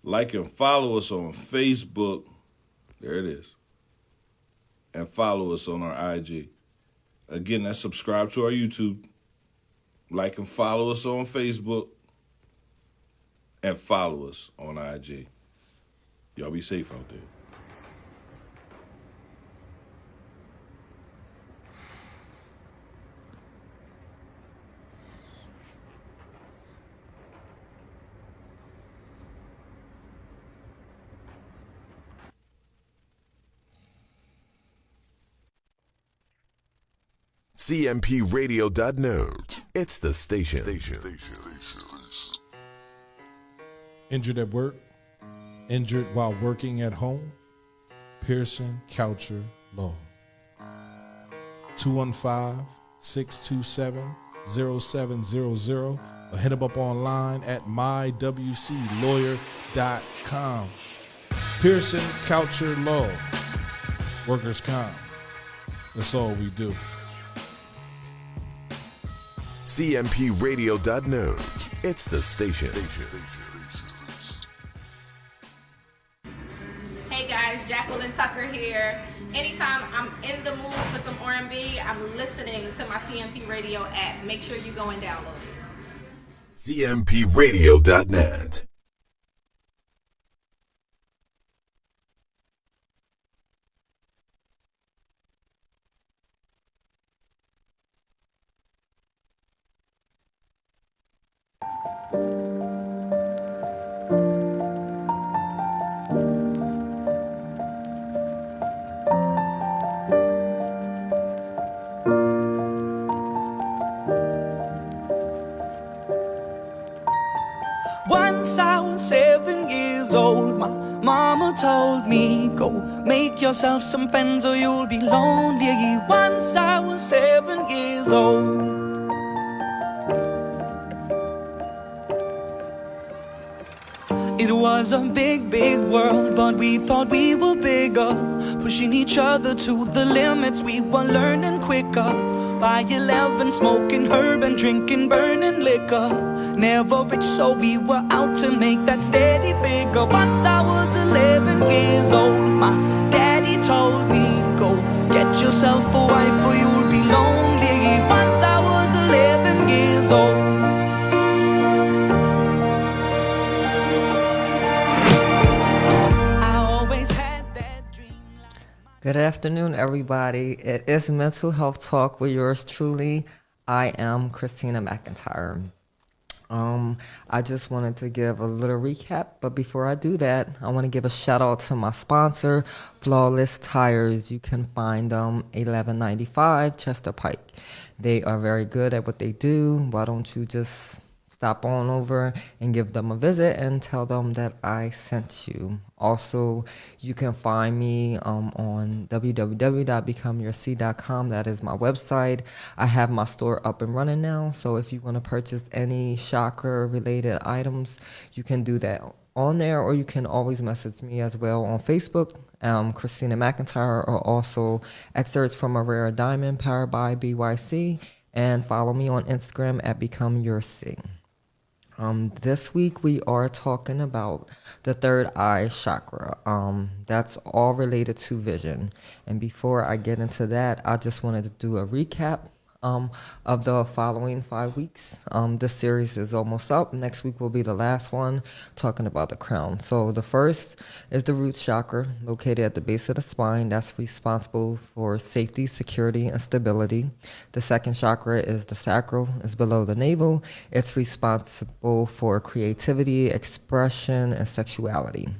Like and follow us on Facebook. There it is. And follow us on our IG. Again, that's subscribe to our YouTube. Like and follow us on Facebook. And follow us on IG. Y'all be safe out there. CMPRadio.net. It's the station. Injured at work, injured while working at home, Pearson Coucher Law. 215-627-0700 or hit them up online at mywclawyer.com. Pearson Coucher Law. Workers' comp. That's all we do. CMPRadio.net. It's the station. Hey guys, Jacqueline Tucker here. Anytime I'm in the mood for some R&B, I'm listening to my CMP Radio app. Make sure you go and download it. CMPRadio.net. Once I was 7 years old, my mama told me, go make yourself some friends or you'll be lonely. Once I was 7 years old. It was a big, big world, but we thought we were bigger, pushing each other to the limits. We were learning quicker. By 11, smoking herb and drinking burning liquor. Never rich, so we were out to make that steady figure. Once I was 11 years old, my daddy told me, go get yourself a wife or you'll be lonely. Once I was 11 years old. Good afternoon, everybody. It is Mental Health Talk with yours truly. I am Christina McIntyre. I just wanted to give a little recap, but before I do that, I want to give a shout out to my sponsor, Flawless Tires. You can find them 1195 Chester Pike. They are very good at what they do. Why don't you just stop on over and give them a visit and tell them that I sent you. Also, you can find me on www.becomeyourc.com. That is my website. I have my store up and running now, so if you want to purchase any chakra related items, you can do that on there, or you can always message me as well on Facebook, Christina McIntyre, or also excerpts from a rare diamond powered by BYC, and follow me on Instagram at Become Your C. This week we are talking about the third eye chakra. That's all related to vision. And before I get into that, I just wanted to do a recap of the following 5 weeks. This series is almost up. Next week will be the last one, talking about the crown. So the first is the root chakra, located at the base of the spine. That's responsible for safety, security, and stability. The second chakra is the sacral. It's below the navel. It's responsible for creativity, expression, and sexuality.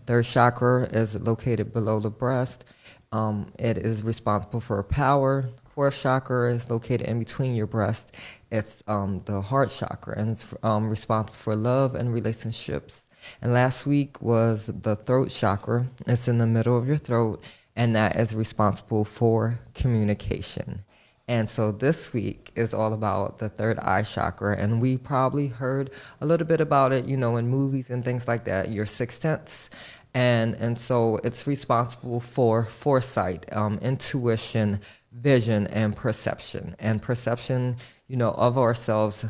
Third chakra is located below the breast. It is responsible for power. Fourth chakra is located in between your breast. It's the heart chakra, and it's responsible for love and relationships. And last week was the throat chakra. It's in the middle of your throat, and that is responsible for communication. And so this week is all about the third eye chakra, and we probably heard a little bit about it, in movies and things like that, your sixth sense. And so it's responsible for foresight, intuition, vision, and perception. And perception, of ourselves,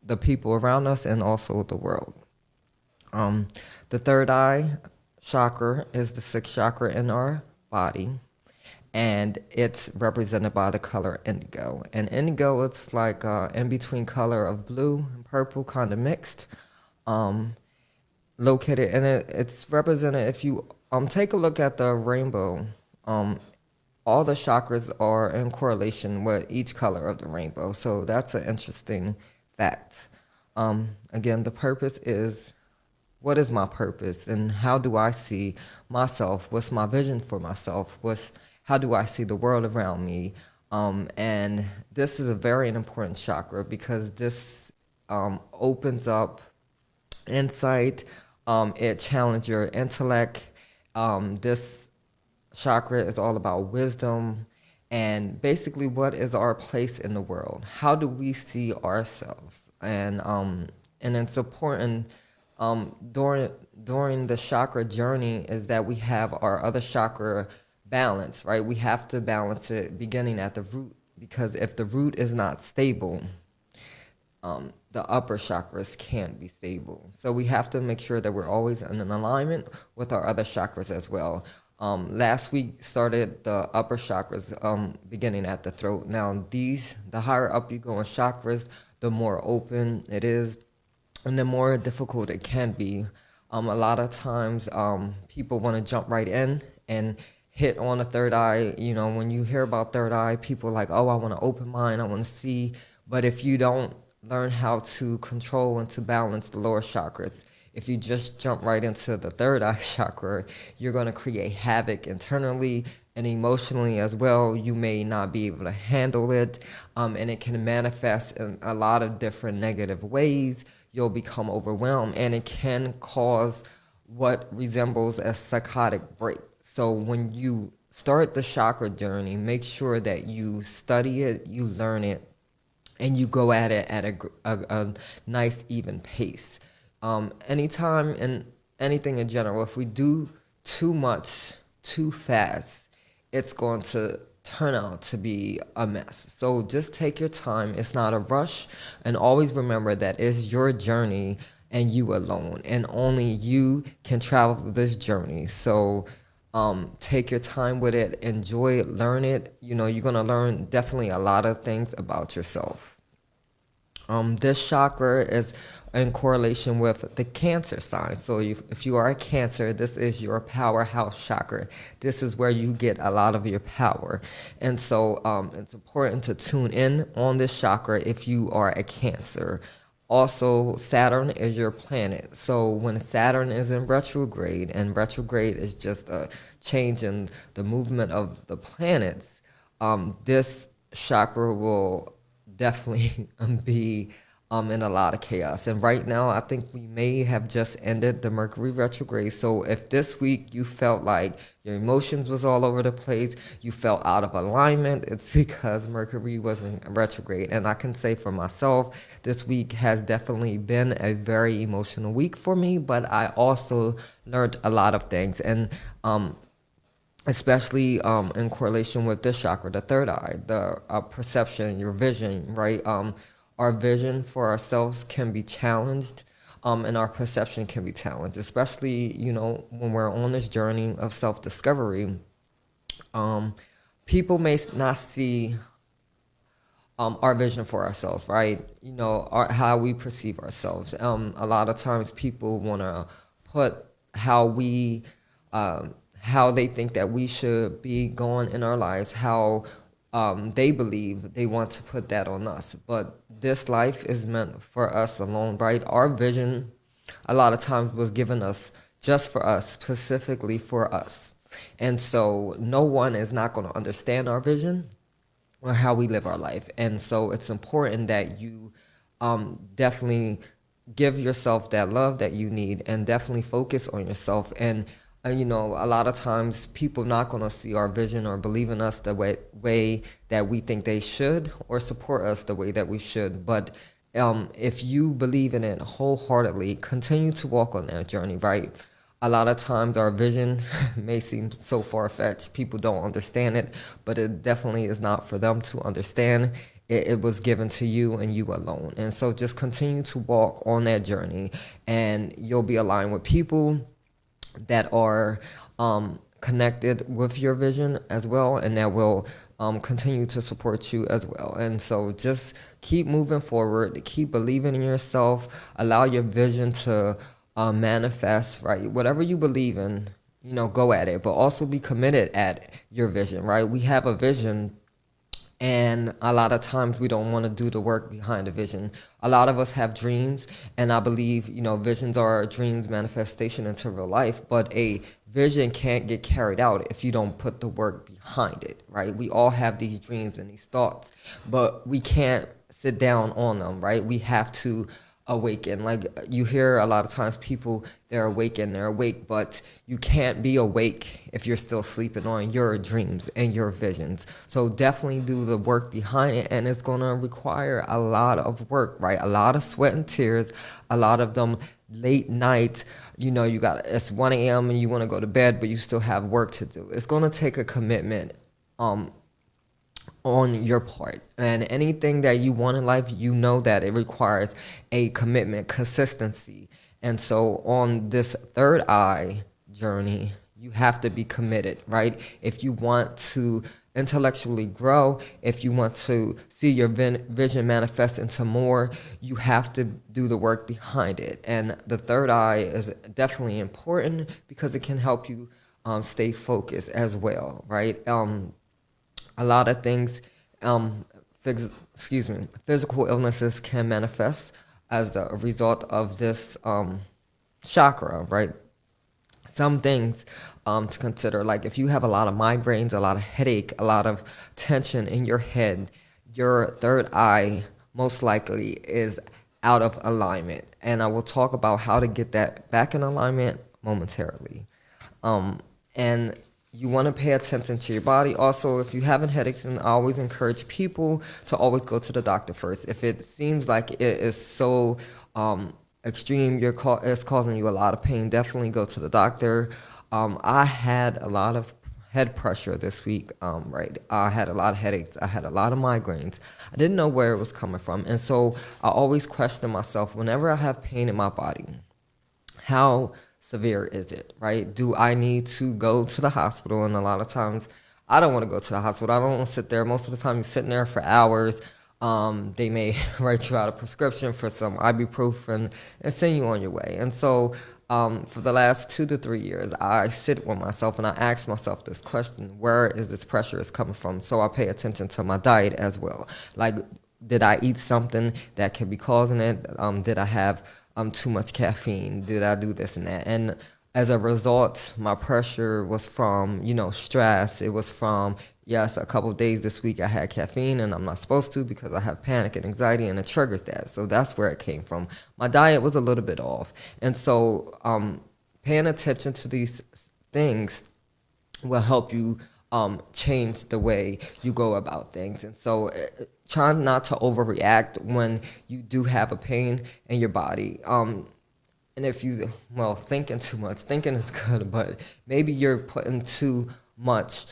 the people around us, and also the world. The third eye chakra is the sixth chakra in our body, and it's represented by the color indigo. And indigo, it's like in between color of blue and purple, kind of mixed. Located, and it's represented, if you take a look at the rainbow, all the chakras are in correlation with each color of the rainbow. So that's an interesting fact. Again, the purpose is, what is my purpose and how do I see myself? What's my vision for myself? How do I see the world around me? And this is a very important chakra because this opens up insight. It challenges your intellect. This chakra is all about wisdom and basically what is our place in the world. How do we see ourselves? And it's important during the chakra journey is that we have our other chakra balance, right? We have to balance it beginning at the root, because if the root is not stable, the upper chakras can't be stable. So we have to make sure that we're always in an alignment with our other chakras as well. Last week started the upper chakras beginning at the throat. Now the higher up you go in chakras, the more open it is and the more difficult it can be. A lot of times people want to jump right in and hit on the third eye. You know, when you hear about third eye, people are like, oh, I want to open mine, I want to see. But if you don't learn how to control and to balance the lower chakras, if you just jump right into the third eye chakra, you're going to create havoc internally and emotionally as well. You may not be able to handle it, and it can manifest in a lot of different negative ways. You'll become overwhelmed, and it can cause what resembles a psychotic break. So when you start the chakra journey, make sure that you study it, you learn it, and you go at it at a nice, even pace. Anytime in anything in general, if we do too much, too fast, it's going to turn out to be a mess. So just take your time. It's not a rush. And always remember that it's your journey and you alone. And only you can travel this journey. So take your time with it. Enjoy it. Learn it. You know, you're going to learn definitely a lot of things about yourself. This chakra is in correlation with the Cancer sign. So if you are a Cancer, this is your powerhouse chakra. This is where you get a lot of your power. And so it's important to tune in on this chakra if you are a Cancer. Also, Saturn is your planet. So when Saturn is in retrograde, and retrograde is just a change in the movement of the planets, this chakra will definitely be in a lot of chaos. And right now, I think we may have just ended the Mercury retrograde. So if this week you felt like your emotions was all over the place, you felt out of alignment, it's because Mercury was in retrograde. And I can say for myself, this week has definitely been a very emotional week for me, but I also learned a lot of things. And especially in correlation with this chakra, the third eye, the perception, your vision, right? Our vision for ourselves can be challenged, and our perception can be challenged, especially, you know, when we're on this journey of self-discovery. People may not see our vision for ourselves, right? You know, how we perceive ourselves. A lot of times people want to put how they think that we should be going in our lives, how they believe they want to put that on us. But this life is meant for us alone, right? Our vision a lot of times was given us just for us, specifically for us. And so no one is not going to understand our vision or how we live our life. And so it's important that you definitely give yourself that love that you need and definitely focus on yourself. And you know, a lot of times people not going to see our vision or believe in us the way that we think they should, or support us the way that we should. But if you believe in it wholeheartedly, continue to walk on that journey, right? A lot of times our vision may seem so far-fetched. People don't understand it, but it definitely is not for them to understand. it was given to you and you alone. And so just continue to walk on that journey, and you'll be aligned with people that are connected with your vision as well, and that will continue to support you as well. And so just keep moving forward, keep believing in yourself, allow your vision to manifest, right? Whatever you believe in, go at it, but also be committed at your vision, right? We have a vision, and a lot of times we don't want to do the work behind the vision. A lot of us have dreams, and I believe, visions are dreams manifestation into real life, but a vision can't get carried out if you don't put the work behind it, right? We all have these dreams and these thoughts, but we can't sit down on them, right? We have to awaken. Like you hear a lot of times people, they're awake, but you can't be awake if you're still sleeping on your dreams and your visions. So definitely do the work behind it, and it's going to require a lot of work, right? A lot of sweat and tears, a lot of them late night, it's 1 a.m. and you want to go to bed, but you still have work to do. It's going to take a commitment on your part, and anything that you want in life, that it requires a commitment, consistency. And so on this third eye journey, you have to be committed, right? If you want to intellectually grow, if you want to see your vision manifest into more, you have to do the work behind it. And the third eye is definitely important because it can help you stay focused as well, right? A lot of things, physical illnesses can manifest as a result of this chakra, right? Some things to consider, like if you have a lot of migraines, a lot of headache, a lot of tension in your head, your third eye most likely is out of alignment. And I will talk about how to get that back in alignment momentarily. And you want to pay attention to your body. Also, if you're having headaches, and I always encourage people to always go to the doctor first. If it seems like it is so extreme, it's causing you a lot of pain, definitely go to the doctor. I had a lot of head pressure this week, right? I had a lot of headaches. I had a lot of migraines. I didn't know where it was coming from. And so I always question myself whenever I have pain in my body, how severe is it, right? Do I need to go to the hospital? And a lot of times I don't want to go to the hospital. I don't want to sit there. Most of the time you're sitting there for hours. They may write you out a prescription for some ibuprofen and send you on your way. And so for the last 2 to 3 years, I sit with myself and I ask myself this question: where is this pressure is coming from? So I pay attention to my diet as well. Like, did I eat something that could be causing it? Did I have too much caffeine? Did I do this and that? And as a result, my pressure was from, stress. It was from, yes, a couple of days this week I had caffeine and I'm not supposed to because I have panic and anxiety and it triggers that. So that's where it came from. My diet was a little bit off. And so paying attention to these things will help you change the way you go about things. And so try not to overreact when you do have a pain in your body. And if thinking too much, thinking is good, but maybe you're putting too much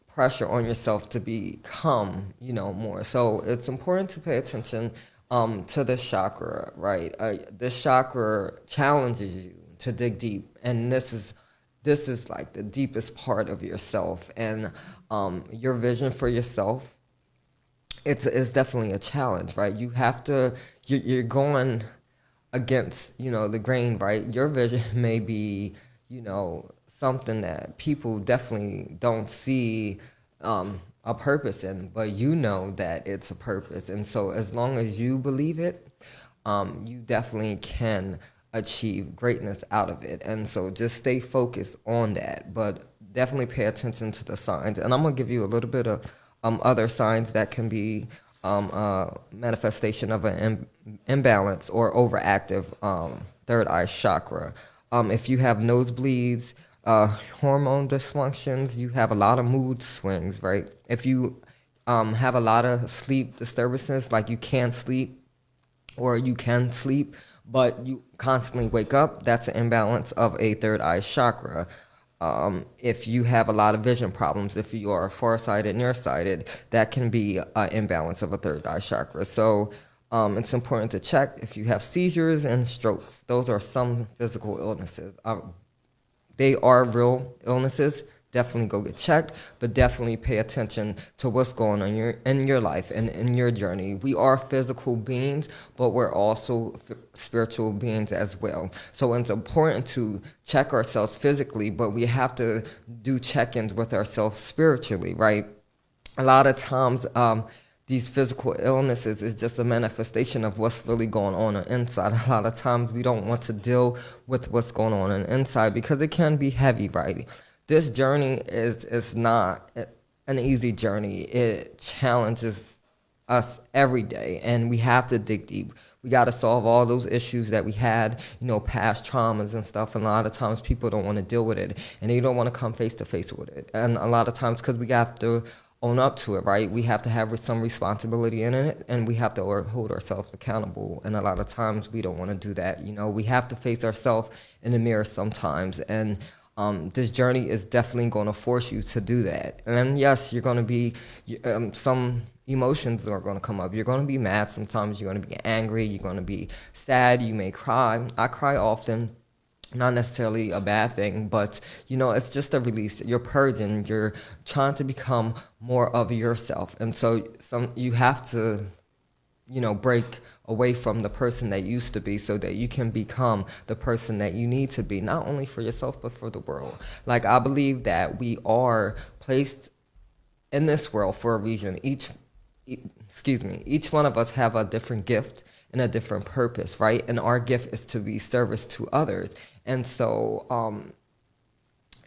pressure on yourself to become, more. So it's important to pay attention to this chakra, right? This chakra challenges you to dig deep, and this is like the deepest part of yourself, and your vision for yourself. It's definitely a challenge, right? You have to. You're going against, the grain, right? Your vision may be, something that people definitely don't see a purpose in, but that it's a purpose. And so as long as you believe it, you definitely can achieve greatness out of it. And so just stay focused on that, but definitely pay attention to the signs. And I'm going to give you a little bit of other signs that can be manifestation of an imbalance or overactive third eye chakra. If you have nosebleeds, hormone dysfunctions, you have a lot of mood swings, right? If you have a lot of sleep disturbances, like you can't sleep or you can sleep, but you constantly wake up, that's an imbalance of a third eye chakra. If you have a lot of vision problems, if you are farsighted, nearsighted, that can be an imbalance of a third eye chakra. So it's important to check if you have seizures and strokes. Those are some physical illnesses. They are real illnesses. Definitely go get checked, but definitely pay attention to what's going on in your life and in your journey. We are physical beings, but we're also spiritual beings as well. So it's important to check ourselves physically, but we have to do check-ins with ourselves spiritually, right? A lot of times, these physical illnesses is just a manifestation of what's really going on inside. A lot of times we don't want to deal with what's going on inside because it can be heavy, right? This journey is not an easy journey. It challenges us every day, and we have to dig deep. We got to solve all those issues that we had, past traumas and stuff. And a lot of times people don't want to deal with it, and they don't want to come face to face with it. And a lot of times, because we have to own up to it, right? We have to have some responsibility in it, and we have to hold ourselves accountable. And a lot of times we don't want to do that. We have to face ourselves in the mirror sometimes, and this journey is definitely going to force you to do that. And yes, you're going to be, some emotions are going to come up. You're going to be mad sometimes. You're going to be angry. You're going to be sad. You may cry. I cry often. Not necessarily a bad thing, but, it's just a release. You're purging. You're trying to become more of yourself. And so you have to, break away from the person that you used to be so that you can become the person that you need to be, not only for yourself, but for the world. Like, I believe that we are placed in this world for a reason. Each one of us have a different gift and a different purpose, right? And our gift is to be service to others. And so,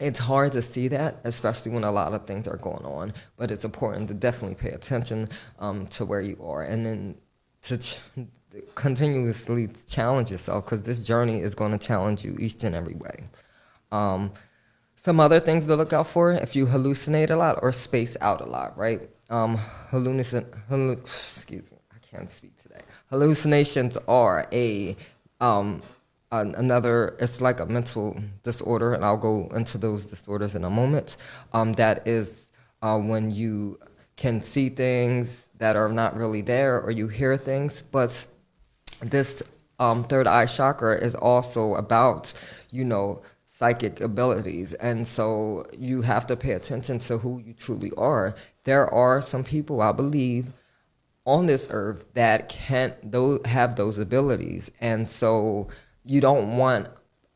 it's hard to see that, especially when a lot of things are going on, but it's important to definitely pay attention to where you are, and then to continuously challenge yourself, because this journey is going to challenge you each and every way. Some other things to look out for: if you hallucinate a lot or space out a lot, right? Excuse me, I can't speak today. Hallucinations are another, it's like a mental disorder, and I'll go into those disorders in a moment. That is when you can see things that are not really there, or you hear things. But this third eye chakra is also about, psychic abilities. And so you have to pay attention to who you truly are. There are some people, I believe, on this earth that can't have those abilities. And so you don't want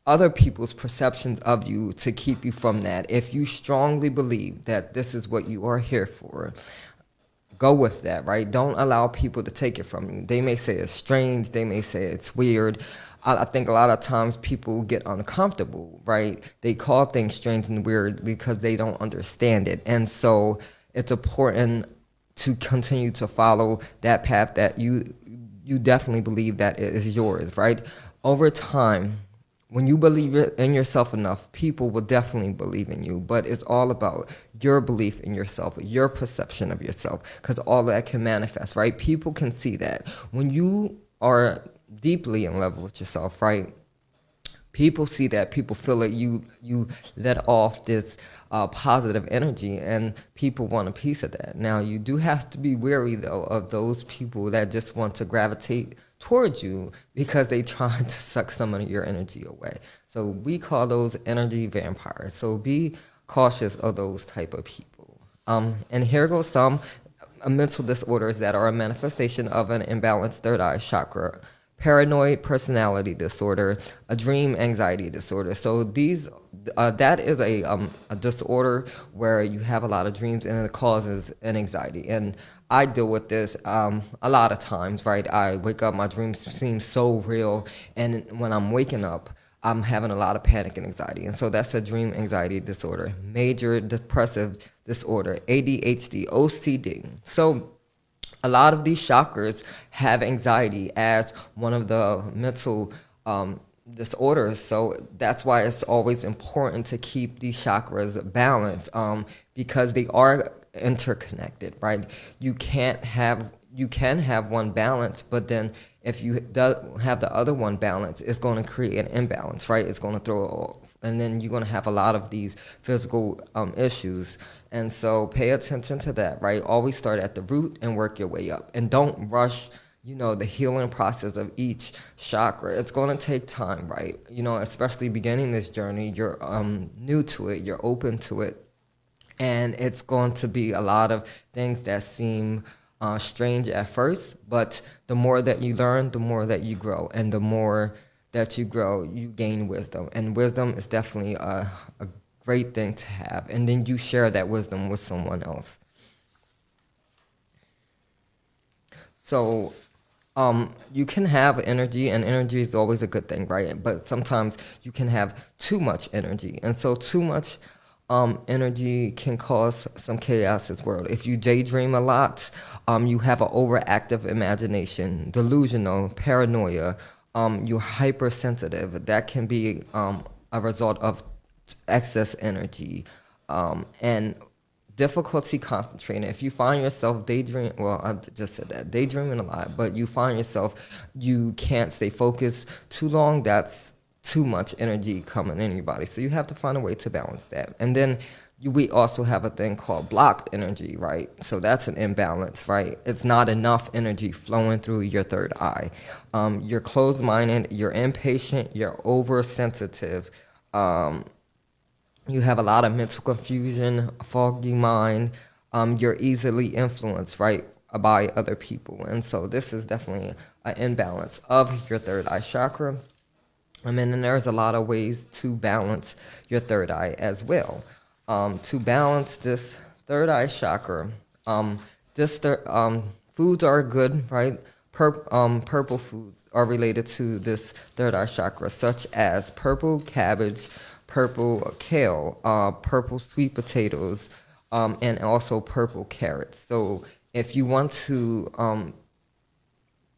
other people's perceptions of you to keep you from that. If you strongly believe that this is what you are here for, go with that, right? Don't allow people to take it from you. They may say it's strange. They may say it's weird. I think a lot of times people get uncomfortable, right? They call things strange and weird because they don't understand it. And so it's important to continue to follow that path that you definitely believe that it is yours, right? Over time, when you believe in yourself enough, people will definitely believe in you. But it's all about your belief in yourself, your perception of yourself, because all that can manifest, right? People can see that. When you are deeply in love with yourself, right? People see that. People feel that you let off this positive energy, and people want a piece of that. Now, you do have to be wary, though, of those people that just want to gravitate towards you because they trying to suck some of your energy away. So we call those energy vampires. So be cautious of those type of people. And here goes some mental disorders that are a manifestation of an imbalanced third eye chakra: paranoid personality disorder, a dream anxiety disorder. So that is a disorder where you have a lot of dreams, and it causes an anxiety. And I deal with this a lot of times, right? I wake up, my dreams seem so real, and when I'm waking up, I'm having a lot of panic and anxiety. And so that's a dream anxiety disorder. Major depressive disorder, ADHD, OCD. So a lot of these chakras have anxiety as one of the mental disorders. So that's why it's always important to keep these chakras balanced, because they are interconnected, right? You can have one balance, but then if you have the other one balance, it's going to create an imbalance, right? It's going to throw and then you're going to have a lot of these physical issues. And so pay attention to that, right? Always start at the root and work your way up, and don't rush the healing process of each chakra. It's going to take time, right? Especially beginning this journey, you're new to it, you're open to it, and it's going to be a lot of things that seem strange at first, but the more that you learn, the more that you grow, and the more that you grow, you gain wisdom, and wisdom is definitely a great thing to have, and then you share that wisdom with someone else. So you can have energy, and energy is always a good thing, right? But sometimes you can have too much energy. And so too much energy can cause some chaos as well. If you daydream a lot, you have an overactive imagination, delusional, paranoia, you're hypersensitive. That can be a result of excess energy. And difficulty concentrating. If you find yourself daydreaming, well, I just said that, daydreaming a lot, but you find yourself, you can't stay focused too long, that's too much energy coming in your body. So you have to find a way to balance that. And then we also have a thing called blocked energy, right? So that's an imbalance, right? It's not enough energy flowing through your third eye. You're closed-minded, you're impatient, you're oversensitive, you have a lot of mental confusion, a foggy mind. You're easily influenced, right, by other people. And so this is definitely an imbalance of your third eye chakra. And then there's a lot of ways to balance your third eye as well. To balance this third eye chakra, foods are good, right? Purple foods are related to this third eye chakra, such as purple cabbage, purple kale, purple sweet potatoes, and also purple carrots. So if you want to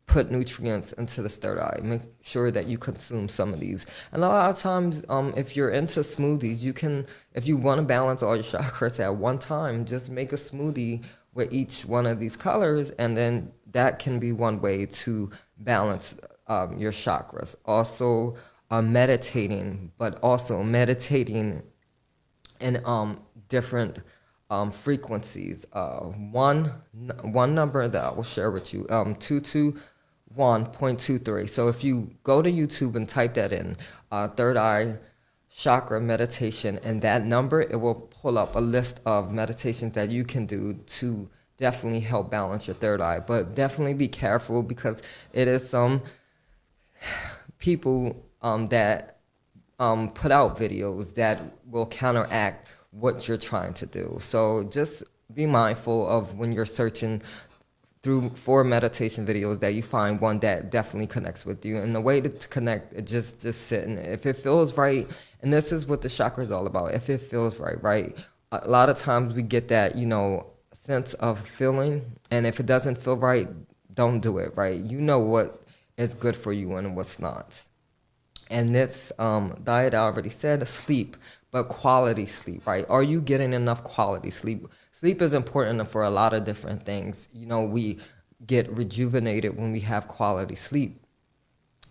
put nutrients into the third eye, make sure that you consume some of these. And a lot of times, if you're into smoothies, you can, if you want to balance all your chakras at one time, just make a smoothie with each one of these colors, and then that can be one way to balance your chakras. Also, meditating, but also meditating in different frequencies. One number that I will share with you, 221.23. So if you go to YouTube and type that in, third eye chakra meditation, and that number, it will pull up a list of meditations that you can do to definitely help balance your third eye. But definitely be careful, because it is some people that put out videos that will counteract what you're trying to do. So just be mindful of when you're searching for meditation videos, that you find one that definitely connects with you. And the way to connect, just sit in it. If it feels right, and this is what the chakra is all about, if it feels right? A lot of times we get that, sense of feeling, and if it doesn't feel right, don't do it, right? You know what is good for you and what's not. And this diet, I already said, sleep, but quality sleep, right? Are you getting enough quality sleep? Sleep is important for a lot of different things. We get rejuvenated when we have quality sleep.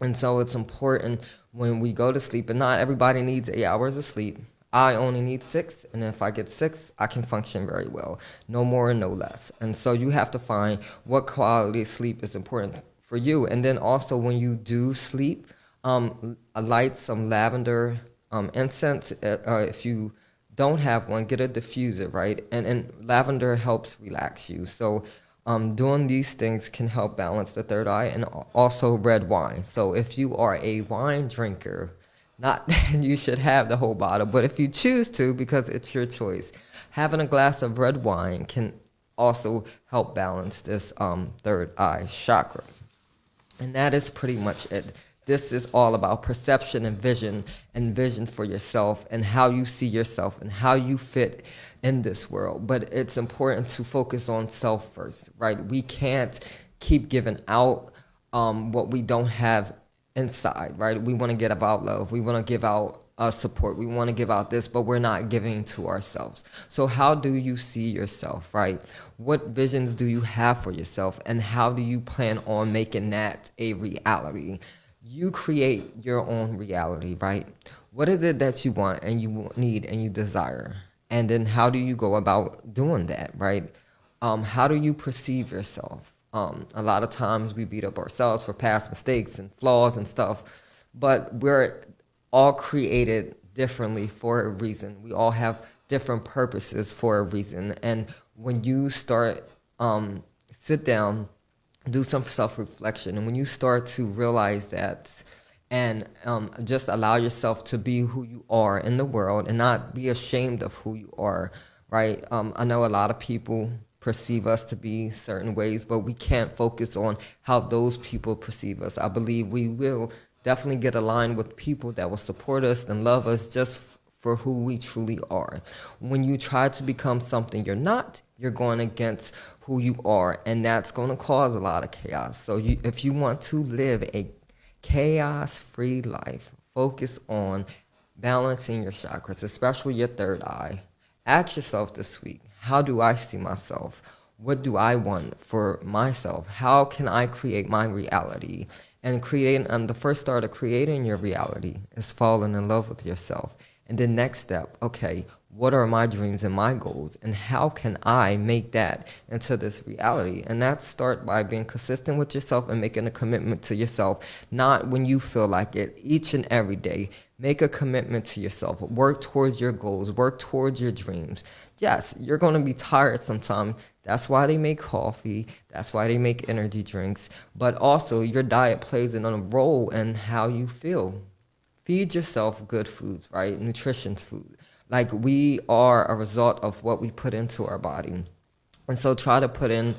And so it's important when we go to sleep, and not everybody needs 8 hours of sleep. I only need 6, and if I get 6, I can function very well. No more and no less. And so you have to find what quality sleep is important for you. And then also when you do sleep, light some lavender incense. If you don't have one, get a diffuser, right? And lavender helps relax you. So doing these things can help balance the third eye, and also red wine. So if you are a wine drinker, not you should have the whole bottle, but if you choose to, because it's your choice, having a glass of red wine can also help balance this third eye chakra. And that is pretty much it. This is all about perception and vision for yourself, and how you see yourself and how you fit in this world. But it's important to focus on self first, right? We can't keep giving out what we don't have inside, right? We want to give out love. We want to give out support. We want to give out this, but we're not giving to ourselves. So how do you see yourself, right? What visions do you have for yourself, and how do you plan on making that a reality? You create your own reality, right? What is it that you want and you need and you desire? And then how do you go about doing that, right? How do you perceive yourself? A lot of times we beat up ourselves for past mistakes and flaws and stuff, but we're all created differently for a reason. We all have different purposes for a reason. And when you start, sit down, do some self-reflection, and when you start to realize that and just allow yourself to be who you are in the world and not be ashamed of who you are, right? I know a lot of people perceive us to be certain ways, but we can't focus on how those people perceive us. I believe we will definitely get aligned with people that will support us and love us just for who we truly are. When you try to become something you're not, you're going against who you are, and that's going to cause a lot of chaos. So if you want to live a chaos-free life, focus on balancing your chakras, especially your third eye. Ask yourself this week, how do I see myself? What do I want for myself? How can I create my reality? And the first start of creating your reality is falling in love with yourself. And the next step, okay, what are my dreams and my goals? And how can I make that into this reality? And that start by being consistent with yourself and making a commitment to yourself, not when you feel like it, each and every day. Make a commitment to yourself. Work towards your goals. Work towards your dreams. Yes, you're going to be tired sometimes. That's why they make coffee. That's why they make energy drinks. But also, your diet plays a role in how you feel. Feed yourself good foods, right? Nutritious food. Like, we are a result of what we put into our body. And so try to put in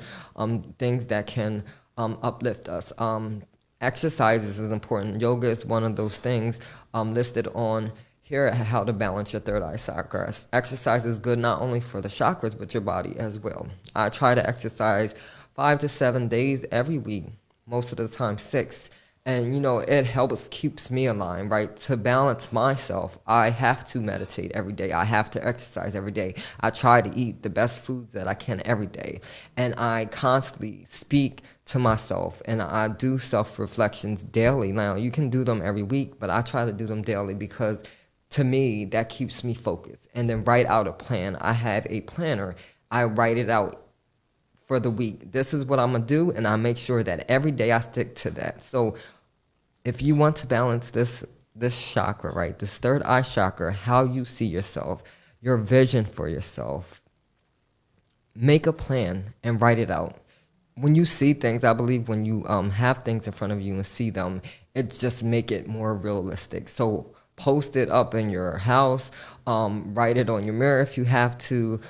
things that can uplift us. Exercises is important. Yoga is one of those things listed on here, how to balance your third eye chakra. Exercise is good not only for the chakras, but your body as well. I try to exercise 5 to 7 days every week, most of the time 6. And, it keeps me aligned, right? To balance myself, I have to meditate every day. I have to exercise every day. I try to eat the best foods that I can every day. And I constantly speak to myself, and I do self-reflections daily. Now, you can do them every week, but I try to do them daily because, to me, that keeps me focused. And then write out a plan. I have a planner. I write it out for the week. This is what I'm going to do, and I make sure that every day I stick to that. So if you want to balance this chakra, right, this third eye chakra, how you see yourself, your vision for yourself, make a plan and write it out. When you see things, I believe when you have things in front of you and see them, it just make it more realistic. So post it up in your house, write it on your mirror if you have to,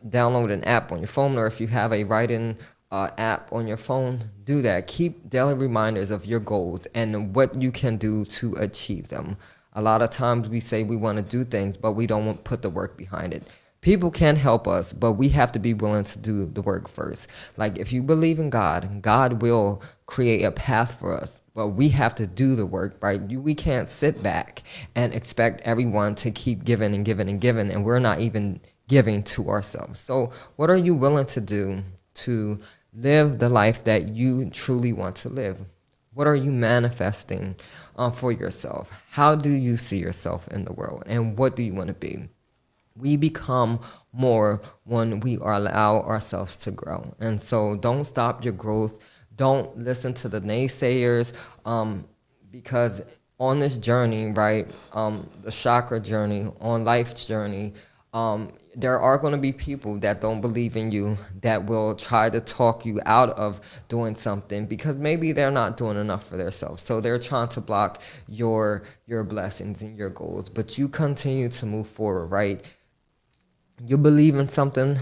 download an app on your phone, or if you have a writing app on your phone, do that. Keep daily reminders of your goals and what you can do to achieve them. A lot of times we say we want to do things, but we don't put the work behind it. People can help us, but we have to be willing to do the work first. Like, if you believe in God, God will create a path for us, but we have to do the work, right? We can't sit back and expect everyone to keep giving and giving and giving, and we're not even giving to ourselves. So what are you willing to do to live the life that you truly want to live? What are you manifesting for yourself? How do you see yourself in the world? And what do you want to be? We become more when we allow ourselves to grow. And so don't stop your growth. Don't listen to the naysayers, because on this journey, right, the chakra journey, on life's journey, there are going to be people that don't believe in you, that will try to talk you out of doing something because maybe they're not doing enough for themselves. So they're trying to block your blessings and your goals. But you continue to move forward, right? You believe in something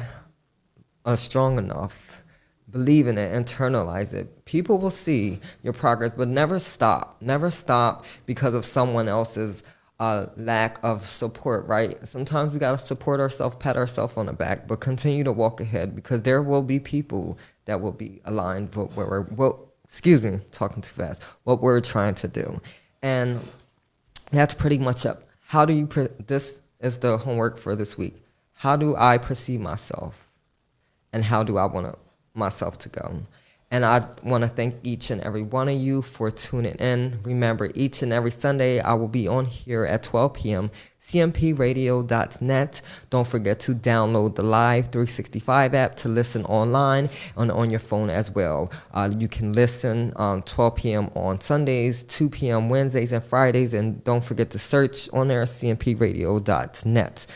strong enough. Believe in it, internalize it. People will see your progress, but never stop. Never stop because of someone else's lack of support, right? Sometimes we got to support ourselves, pat ourselves on the back, but continue to walk ahead because there will be people that will be aligned with talking too fast, what we're trying to do. And that's pretty much it. How do you, this is the homework for this week. How do I perceive myself? And how do I want myself to go? And I want to thank each and every one of you for tuning in. Remember, each and every Sunday, I will be on here at 12 p.m., cmpradio.net. Don't forget to download the Live 365 app to listen online and on your phone as well. You can listen 12 p.m. on Sundays, 2 p.m. Wednesdays and Fridays, and don't forget to search on there, cmpradio.net.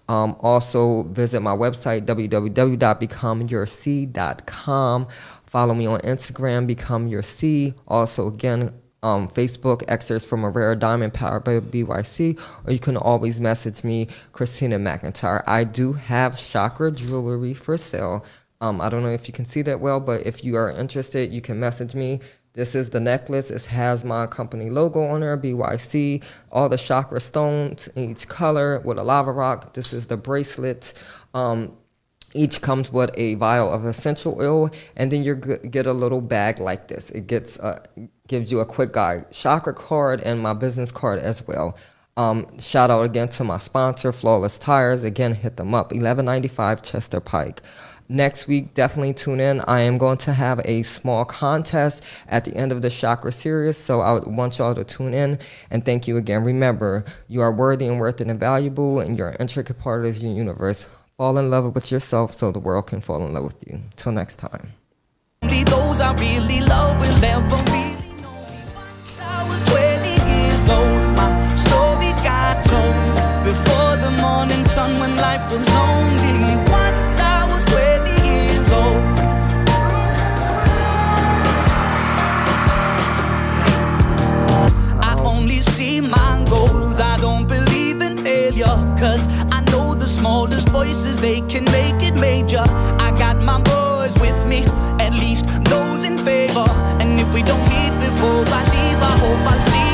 Also, visit my website, www.becomeyourc.com. Follow me on Instagram, Become Your C. Also, again, Facebook, excerpts from a rare diamond powered by BYC, or you can always message me, Christina McIntyre. I do have chakra jewelry for sale. I don't know if you can see that well, but if you are interested, you can message me. This is the necklace. It has my company logo on there, BYC, all the chakra stones in each color with a lava rock. This is the bracelet. Each comes with a vial of essential oil, and then you get a little bag like this. It gives you a quick guide, chakra card, and my business card as well. Shout out again to my sponsor, Flawless Tires. Again, hit them up, 1195 Chester Pike. Next week, definitely tune in. I am going to have a small contest at the end of the chakra series, so I want y'all to tune in. And thank you again. Remember, you are worthy and worth it and valuable, and you're an intricate part of your universe. Fall in love with yourself so the world can fall in love with you. Till next time. Only those I really love will ever really know me. Once I was 20 years old, my story got told. Before the morning sun, when life was lonely. Once I was 20 years old. I only see my goals. I don't believe in failure, 'cause I know the smallest voices, they can make it major. I got my boys with me, at least those in favor. And if we don't meet before I leave, I hope I'll see